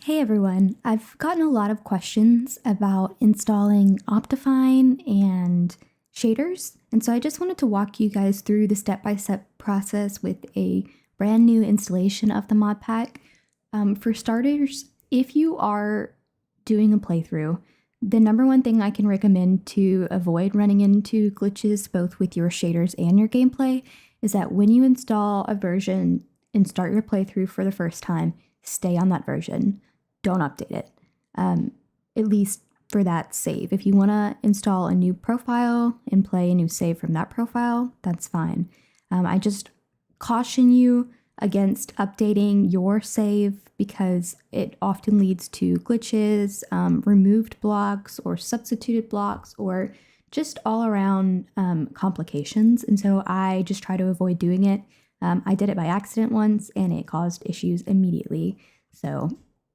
Hey everyone, I've gotten a lot of questions about installing Optifine and shaders, and so I just wanted to walk you guys through the step-by-step process with a brand new installation of the Modpack. For starters, if you are doing a playthrough, the number one thing I can recommend to avoid running into glitches both with your shaders and your gameplay is that when you install a version and start your playthrough for the first time, stay on that version. Don't update it, at least for that save. If you want to install a new profile and play a new save from that profile, that's fine. I just caution you against updating your save because it often leads to glitches, removed blocks or substituted blocks, or just all around complications. And so I just try to avoid doing it. I did it by accident once and it caused issues immediately. So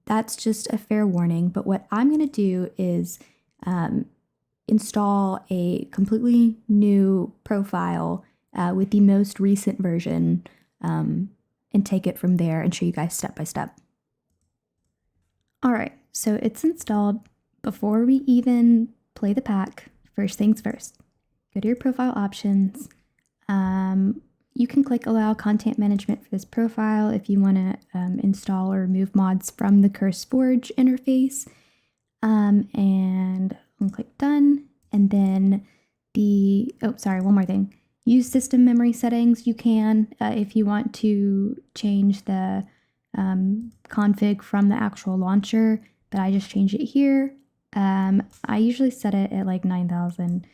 that's just a fair warning. But what I'm going to do is install a completely new profile with the most recent version and take it from there and show you guys step by step. All right, so it's installed. Before we even play the pack, first things first, go to your profile options. You can click Allow Content Management for this profile if you want to install or remove mods from the CurseForge interface. And I'll click Done. And then one more thing. Use system memory settings. You can if you want to change the config from the actual launcher, but I just changed it here. I usually set it at like 9,000.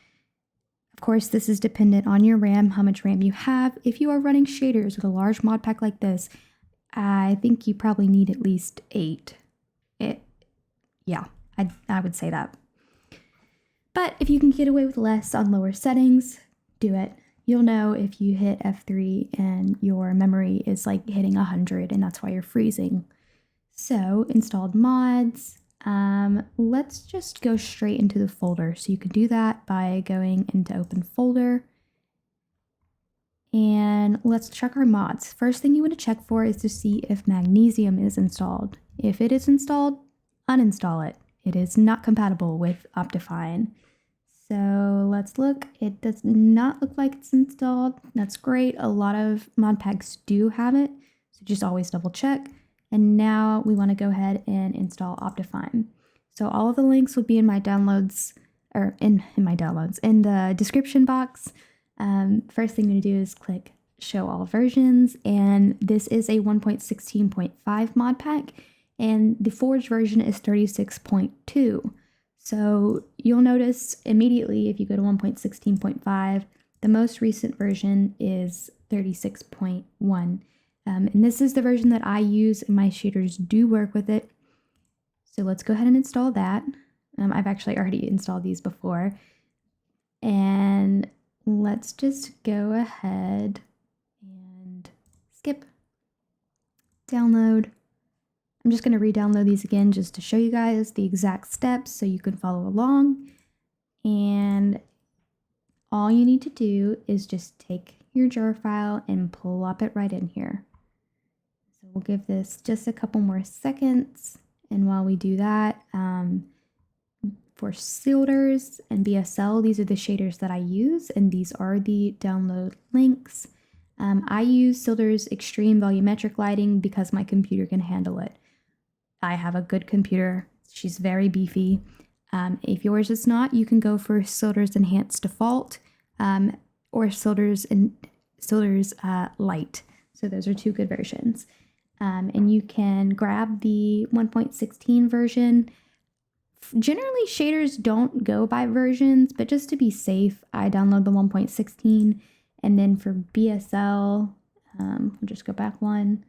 Of course, this is dependent on your RAM, how much RAM you have. If you are running shaders with a large mod pack like this, I think you probably need at least 8. I would say that. But if you can get away with less on lower settings, do it. You'll know if you hit F3 and your memory is like hitting 100 and that's why you're freezing. So, installed mods. Let's just go straight into the folder. So you can do that by going into open folder. And let's check our mods. First thing you want to check for is to see if magnesium is installed. If it is installed, uninstall it. It is not compatible with Optifine. So let's look. It does not look like it's installed. That's great. A lot of Modpacks do have it. So just always double check. And now we want to go ahead and install Optifine. So all of the links will be in my downloads, or in the description box. First thing I'm going to do is click Show All Versions, and this is a 1.16.5 mod pack, and the Forge version is 36.2. So you'll notice immediately if you go to 1.16.5, the most recent version is 36.1. And this is the version that I use, and my shaders do work with it. So let's go ahead and install that. I've actually already installed these before. And let's just go ahead and skip download. I'm just going to re-download these again just to show you guys the exact steps so you can follow along. And all you need to do is just take your jar file and plop it right in here. So we'll give this just a couple more seconds. And while we do that, for Sildurs and BSL, these are the shaders that I use, and these are the download links. I use Sildurs Extreme Volumetric Lighting because my computer can handle it. I have a good computer. She's very beefy. If yours is not, you can go for Sildurs Enhanced Default or Sildurs Lite. So those are two good versions. And you can grab the 1.16 version. Generally, shaders don't go by versions, but just to be safe, I download the 1.16. And then for BSL, we'll just go back one.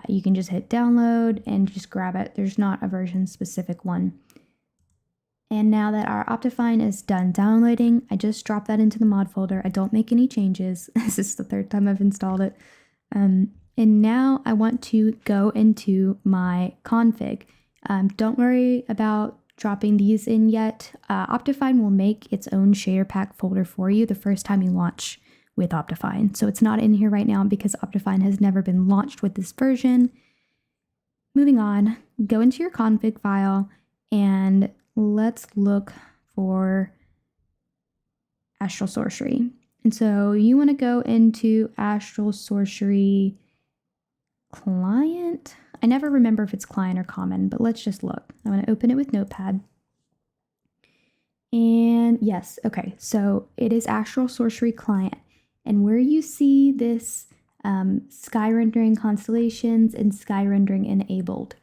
You can just hit download and just grab it. There's not a version specific one. And now that our Optifine is done downloading, I just drop that into the mod folder. I don't make any changes. This is the third time I've installed it. And now I want to go into my config. Don't worry about dropping these in yet. Optifine will make its own shader pack folder for you the first time you launch with Optifine. So it's not in here right now because Optifine has never been launched with this version. Moving moving on, go into your config file and let's look for Astral Sorcery. And so you want to go into Astral Sorcery Client. I never remember if it's client or common, but let's just look. I'm going to open it with Notepad. And yes, okay, so it is Astral Sorcery Client. And where you see this sky rendering constellations and sky rendering enabled,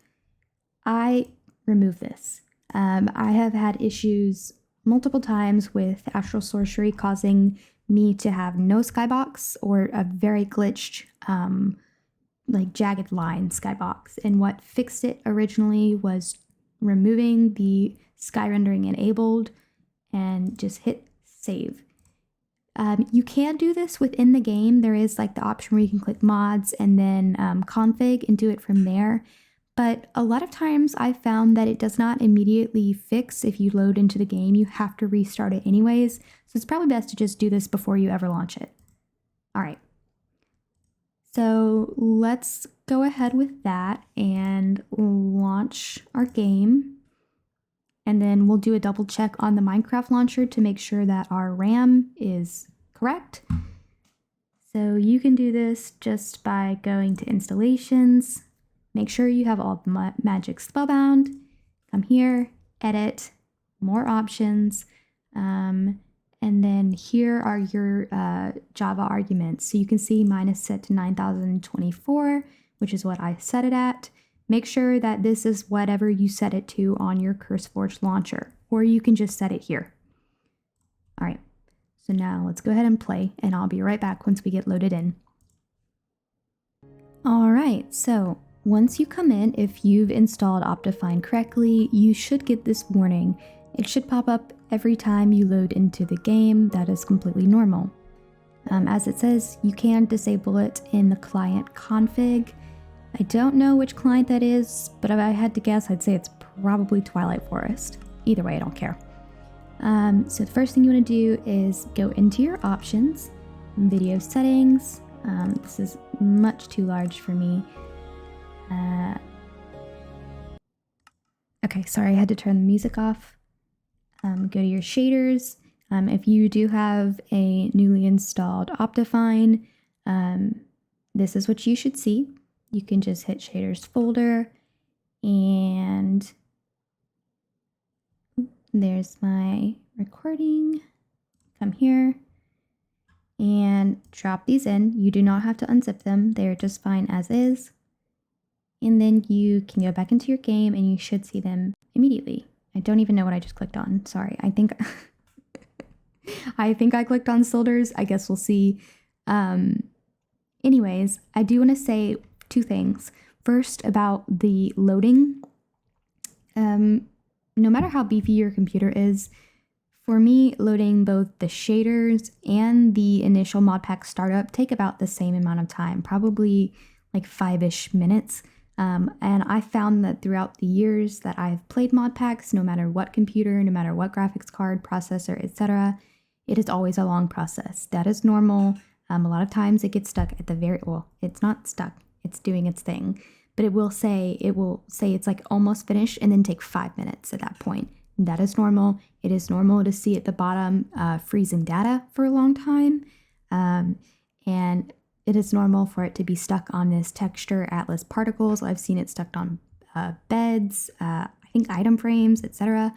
I remove this. I have had issues multiple times with Astral Sorcery causing me to have no skybox or a very glitched, like jagged line skybox. And what fixed it originally was removing the sky rendering enabled and just hit save. You can do this within the game. There is like the option where you can click mods and then config and do it from there. But a lot of times I found that it does not immediately fix if you load into the game. You have to restart it anyways. So it's probably best to just do this before you ever launch it. All right. So let's go ahead with that and launch our game. And then we'll do a double check on the Minecraft launcher to make sure that our RAM is correct. So you can do this just by going to installations. Make sure you have all the Magic Spellbound. Come here, edit, more options. And then here are your Java arguments. So you can see mine is set to 9024, which is what I set it at. Make sure that this is whatever you set it to on your CurseForge launcher, or you can just set it here. All right, so now let's go ahead and play, and I'll be right back once we get loaded in. All right, so once you come in, if you've installed Optifine correctly, you should get this warning. It should pop up every time you load into the game. That is completely normal. As it says, you can disable it in the client config. I don't know which client that is, but if I had to guess, I'd say it's probably Twilight Forest. Either way, I don't care. So the first thing you want to do is go into your options, video settings. This is much too large for me. Okay, sorry, I had to turn the music off. Go to your shaders. If you do have a newly installed Optifine, this is what you should see. You can just hit shaders folder, and there's my recording. Come here and drop these in. You do not have to unzip them. They're just fine as is. And then you can go back into your game and you should see them immediately. I don't even know what I just clicked on. Sorry. I think I clicked on Sildurs. I guess we'll see. Anyways, I do want to say two things. First, about the loading. No matter how beefy your computer is, for me, loading both the shaders and the initial Modpack startup take about the same amount of time, probably like 5-ish minutes. And I found that throughout the years that I've played Modpacks, no matter what computer, no matter what graphics card, processor, etc., it is always a long process. That is normal. A lot of times it gets stuck at the very, well, it's not stuck. It's doing its thing, but it will say it's like almost finished and then take 5 minutes at that point. That is normal. It is normal to see at the bottom freezing data for a long time. And it is normal for it to be stuck on this texture Atlas particles. I've seen it stuck on beds, I think item frames, etc.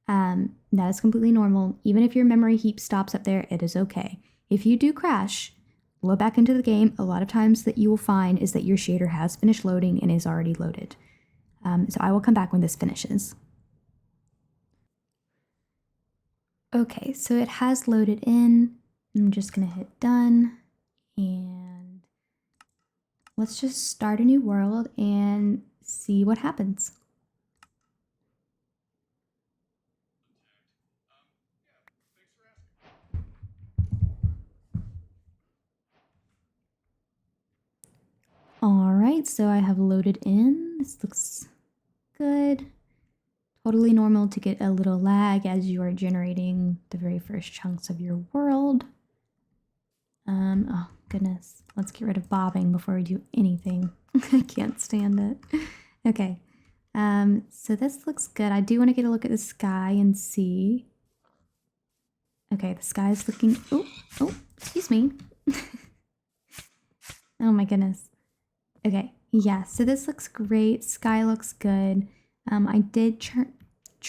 That is completely normal. Even if your memory heap stops up there, it is okay. If you do crash, load back into the game. A lot of times that you will find is that your shader has finished loading and is already loaded. So I will come back when this finishes. Okay, so it has loaded in. I'm just gonna hit done and let's just start a new world and see what happens. All right, so I have loaded in. This looks good. Totally normal to get a little lag as you are generating the very first chunks of your world. Oh goodness, let's get rid of bobbing before we do anything. I can't stand it. Okay. So this looks good. I do want to get a look at the sky and see. Okay, the sky is looking... Oh, excuse me. Oh my goodness. Okay, yeah, so this looks great. Sky looks good. I did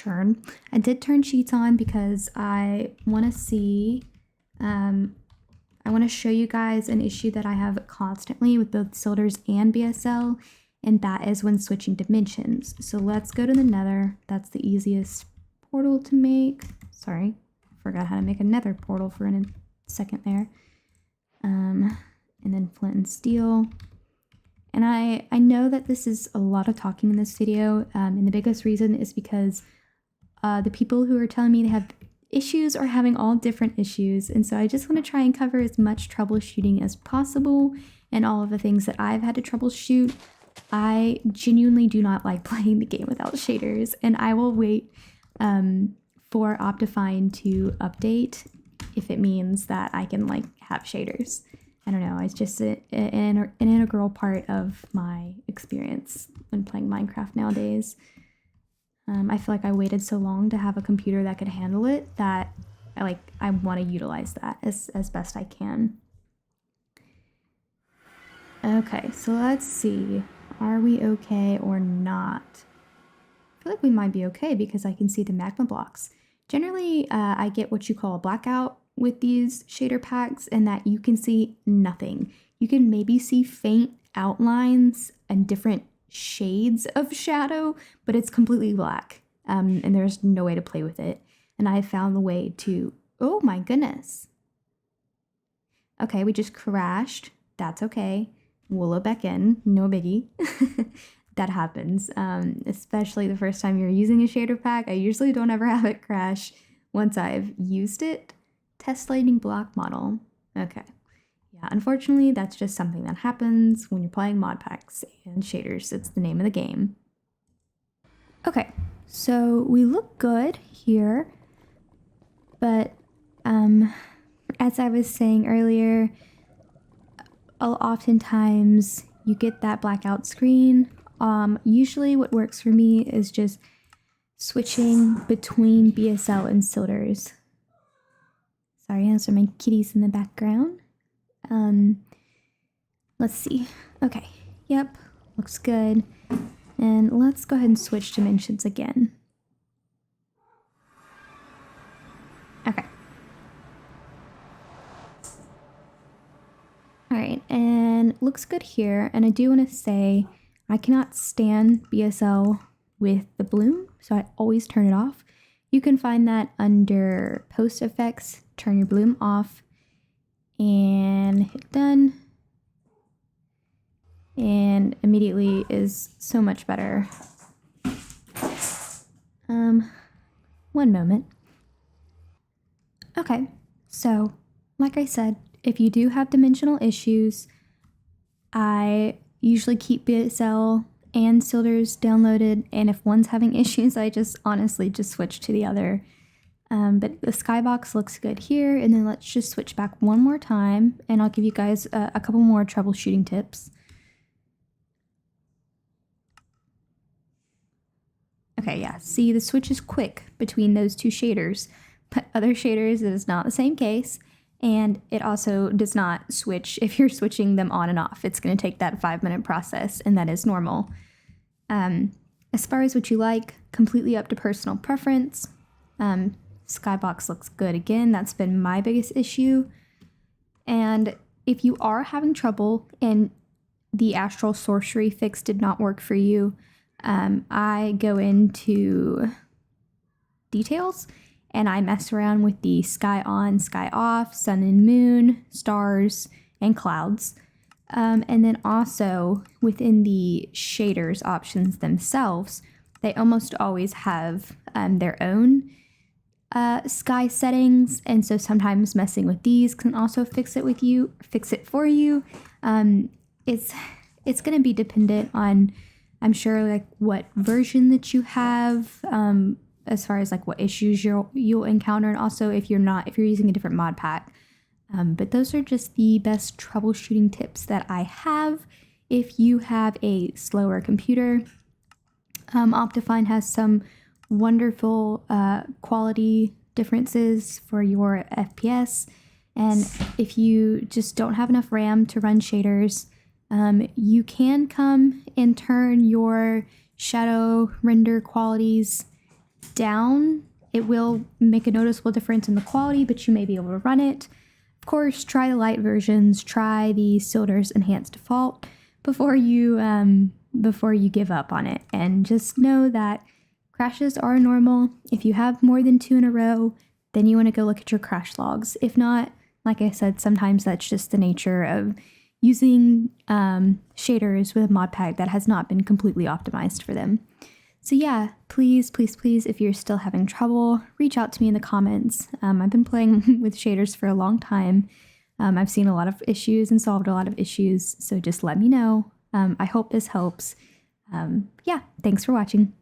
I did turn sheets on because I want to see... I want to show you guys an issue that I have constantly with both Sildurs and BSL, and that is when switching dimensions. So let's go to the Nether. That's the easiest portal to make. Sorry, forgot how to make a Nether portal for a second there. And then flint and steel. And I know that this is a lot of talking in this video, and the biggest reason is because the people who are telling me they have issues are having all different issues, and so I just want to try and cover as much troubleshooting as possible and all of the things that I've had to troubleshoot. I genuinely do not like playing the game without shaders, and I will wait for Optifine to update if it means that I can like have shaders. I don't know, it's just an integral part of my experience when playing Minecraft nowadays. I feel like I waited so long to have a computer that could handle it that I want to utilize that as best I can. Okay, so let's see. Are we okay or not? I feel like we might be okay because I can see the magma blocks. Generally, I get what you call a blackout with these shader packs, and that you can see nothing. You can maybe see faint outlines and different shades of shadow, but it's completely black, and there's no way to play with it. And I found the way to... Oh my goodness. Okay, we just crashed. That's okay. We'll load back in. No biggie. That happens, especially the first time you're using a shader pack. I usually don't ever have it crash once I've used it. Test lighting block model. Okay. Yeah, unfortunately, that's just something that happens when you're playing Modpacks and shaders. It's the name of the game. Okay, so we look good here, but as I was saying earlier, oftentimes you get that blackout screen. Usually what works for me is just switching between BSL and Sildurs. Sorry, those are my kitties in the background. Let's see. Okay, yep, looks good. And let's go ahead and switch dimensions again. Okay. Alright, and looks good here. And I do want to say I cannot stand BSL with the bloom, so I always turn it off. You can find that under post effects, turn your bloom off, and hit done. And immediately is so much better. One moment. Okay, so like I said, if you do have dimensional issues, I usually keep BSL and Sildurs downloaded, and if one's having issues, I just honestly just switch to the other. But the skybox looks good here, and then let's just switch back one more time, and I'll give you guys a couple more troubleshooting tips. Okay, yeah, see, the switch is quick between those two shaders, but other shaders, it is not the same case, and it also does not switch if you're switching them on and off. It's going to take that 5-minute process, and that is normal. As far as what you like, completely up to personal preference. Skybox looks good again. That's been my biggest issue. And if you are having trouble and the astral sorcery fix did not work for you, I go into details and I mess around with the sky on, sky off, sun and moon, stars, and clouds. And then also within the shaders options themselves, they almost always have their own sky settings, and so sometimes messing with these can also fix it for you. It's going to be dependent on, I'm sure, like what version that you have, as far as like what issues you'll encounter, and also if you're using a different mod pack. But those are just the best troubleshooting tips that I have. If you have a slower computer, Optifine has some wonderful quality differences for your FPS. And if you just don't have enough RAM to run shaders, you can come and turn your shadow render qualities down. It will make a noticeable difference in the quality, but you may be able to run it. Of course, try the light versions, try the Sildurs Enhanced Default before you give up on it. And just know that crashes are normal. If you have more than 2 in a row, then you want to go look at your crash logs. If not, like I said, sometimes that's just the nature of using shaders with a mod pack that has not been completely optimized for them. So yeah, please, please, please, if you're still having trouble, reach out to me in the comments. I've been playing with shaders for a long time. I've seen a lot of issues and solved a lot of issues, so just let me know. I hope this helps. Yeah, thanks for watching.